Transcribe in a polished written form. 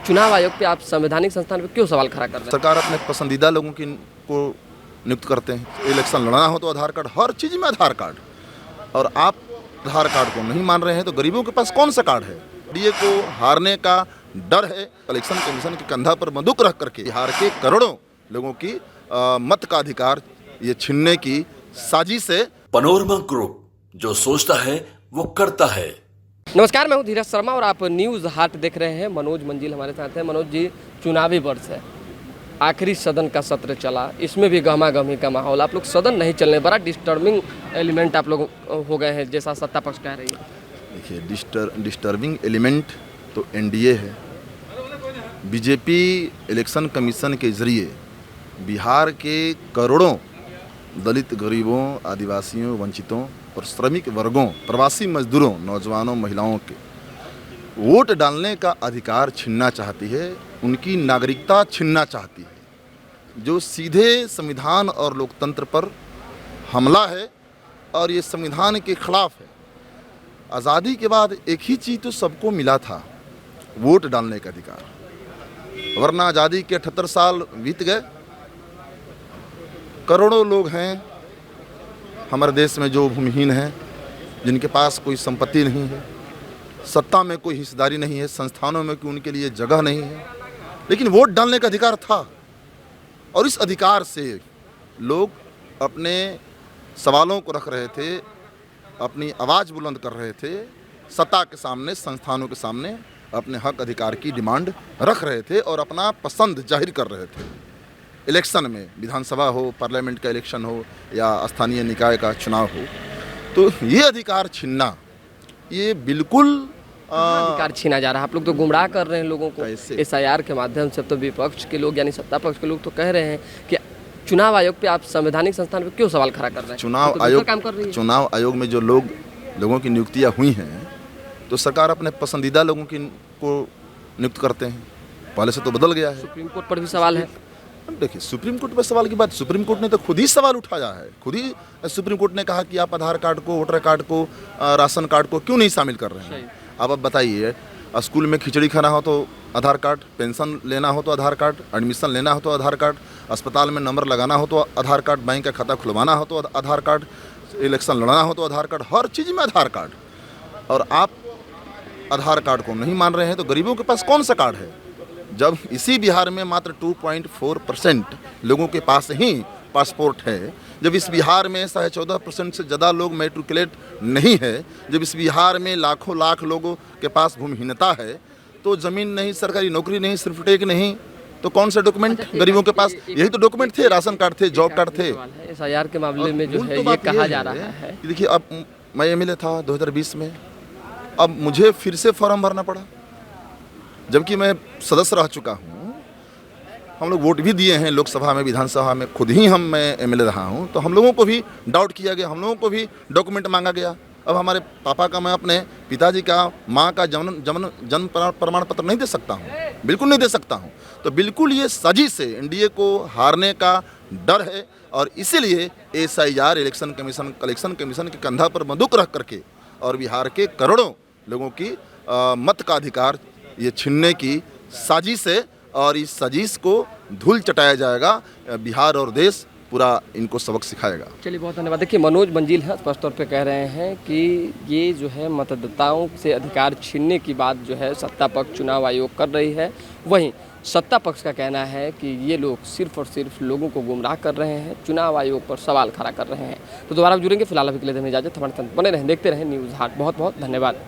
चुनाव आयोग पे आप संवैधानिक संस्थान पे क्यों सवाल खड़ा कर रहे हैं? सरकार अपने पसंदीदा लोगों को नियुक्त करते हैं। इलेक्शन लड़ना हो तो आधार कार्ड, हर चीज़ में आधार कार्ड, और आप आधार कार्ड को नहीं मान रहे हैं तो गरीबों के पास कौन सा कार्ड है? डीए को हारने का डर है। इलेक्शन कमीशन के कंधा पर बंदूक रख करके बिहार के करोड़ों लोगों की मत का अधिकार ये छीनने की साजिश है। पैनोरमा ग्रुप, जो सोचता है वो करता है। नमस्कार, मैं हूं धीरज शर्मा और आप न्यूज़ हाट देख रहे हैं। मनोज मंजिल हमारे साथ हैं। मनोज जी, चुनावी वर्ष है, आखिरी सदन का सत्र चला, इसमें भी गहमा गहमी का माहौल। आप लोग सदन नहीं चलने, बड़ा डिस्टर्बिंग एलिमेंट आप लोग हो गए हैं, जैसा सत्ता पक्ष कह रही है। देखिए, डिस्टर्बिंग एलिमेंट तो एनडीए है। बीजेपी इलेक्शन कमीशन के जरिए बिहार के करोड़ों दलित, गरीबों, आदिवासियों, वंचितों और श्रमिक वर्गों, प्रवासी मजदूरों, नौजवानों, महिलाओं के वोट डालने का अधिकार छीनना चाहती है, उनकी नागरिकता छीनना चाहती है, जो सीधे संविधान और लोकतंत्र पर हमला है और ये संविधान के खिलाफ है। आज़ादी के बाद एक ही चीज़ तो सबको मिला था, वोट डालने का अधिकार, वरना आज़ादी के 78 साल बीत गए। करोड़ों लोग हैं हमारे देश में जो भूमिहीन हैं, जिनके पास कोई संपत्ति नहीं है, सत्ता में कोई हिस्सेदारी नहीं है, संस्थानों में कोई उनके लिए जगह नहीं है, लेकिन वोट डालने का अधिकार था। और इस अधिकार से लोग अपने सवालों को रख रहे थे, अपनी आवाज़ बुलंद कर रहे थे, सत्ता के सामने, संस्थानों के सामने अपने हक अधिकार की डिमांड रख रहे थे और अपना पसंद जाहिर कर रहे थे। इलेक्शन में, विधानसभा हो, पार्लियामेंट का इलेक्शन हो या स्थानीय निकाय का चुनाव हो, तो ये अधिकार छीनना, ये बिल्कुल अधिकार छीना जा रहा है। आप लोग तो गुमराह कर रहे हैं लोगों को एसआईआर के माध्यम से। अब तो विपक्ष के लोग यानी सत्ता पक्ष के लोग तो कह रहे हैं कि चुनाव आयोग पे आप संवैधानिक संस्थान पे क्यों सवाल खड़ा कर रहे हैं? चुनाव आयोग में जो लोगों की नियुक्तियाँ हुई हैं, तो सरकार अपने पसंदीदा लोगों को नियुक्त करते हैं। पहले से तो बदल गया है। सुप्रीम कोर्ट पर भी सवाल है। देखिए, सुप्रीम कोर्ट पर सवाल की बात, सुप्रीम कोर्ट ने तो खुद ही सवाल उठाया है। खुद ही सुप्रीम कोर्ट ने कहा कि आप आधार कार्ड को, वोटर कार्ड को, राशन कार्ड को क्यों नहीं शामिल कर रहे हैं। अब आप बताइए, स्कूल में खिचड़ी खाना हो तो आधार कार्ड, पेंशन लेना हो तो आधार कार्ड, एडमिशन लेना हो तो आधार कार्ड, अस्पताल में नंबर लगाना हो तो आधार कार्ड, बैंक का खाता खुलवाना हो तो आधार कार्ड, इलेक्शन लड़ना हो तो आधार कार्ड, हर चीज़ में आधार कार्ड। और आप आधार कार्ड को नहीं मान रहे हैं तो गरीबों के पास कौन सा कार्ड है? जब इसी बिहार में मात्र 2.4% लोगों के पास ही पासपोर्ट है, जब इस बिहार में 14.5% से ज़्यादा लोग मैट्रिकुलेट नहीं है, जब इस बिहार में लाखों लाख लोगों के पास भूमिहीनता है, तो ज़मीन नहीं, सरकारी नौकरी नहीं, सिर्फ टेक नहीं, तो कौन सा डॉक्यूमेंट गरीबों के पास? यही तो डॉक्यूमेंट थे, राशन कार्ड थे, जॉब कार्ड थे। एसआईआर के मामले में जो है ये कहा जा रहा है। देखिए, अब मैं एमएलए था 2020 में, अब मुझे फिर से फॉर्म भरना पड़ा, जबकि मैं सदस्य रह चुका हूँ। हम लोग वोट भी दिए हैं लोकसभा में, विधानसभा में, खुद ही मैं एमएलए रहा हूँ, तो हम लोगों को भी डाउट किया गया, हम लोगों को भी डॉक्यूमेंट मांगा गया। अब हमारे पापा का मैं अपने पिताजी का, माँ का जन्म प्रमाण पत्र नहीं दे सकता हूँ, बिल्कुल नहीं दे सकता हूँ। तो बिल्कुल ये साजिश है, एनडीए को हारने का डर है, और इसीलिए एसआईआर, इलेक्शन कमीशन के कंधा पर बंदूक रख करके और बिहार के करोड़ों लोगों की मत का अधिकार ये छीनने की साजिश है, और इस साजिश को धूल चटाया जाएगा। बिहार और देश पूरा इनको सबक सिखाएगा। चलिए, बहुत धन्यवाद। देखिए, मनोज मंजिल है, स्पष्ट तौर पे कह रहे हैं कि ये जो है मतदाताओं से अधिकार छीनने की बात जो है सत्ता पक्ष, चुनाव आयोग कर रही है। वहीं सत्ता पक्ष का कहना है कि ये लोग सिर्फ और सिर्फ लोगों को गुमराह कर रहे हैं, चुनाव आयोग पर सवाल खड़ा कर रहे हैं। तो दोबारा जुड़ेंगे, फिलहाल अभी के लिए देने इजाजत। हमारे साथ बने रहें, देखते रहें न्यूज़ हाट। बहुत बहुत धन्यवाद।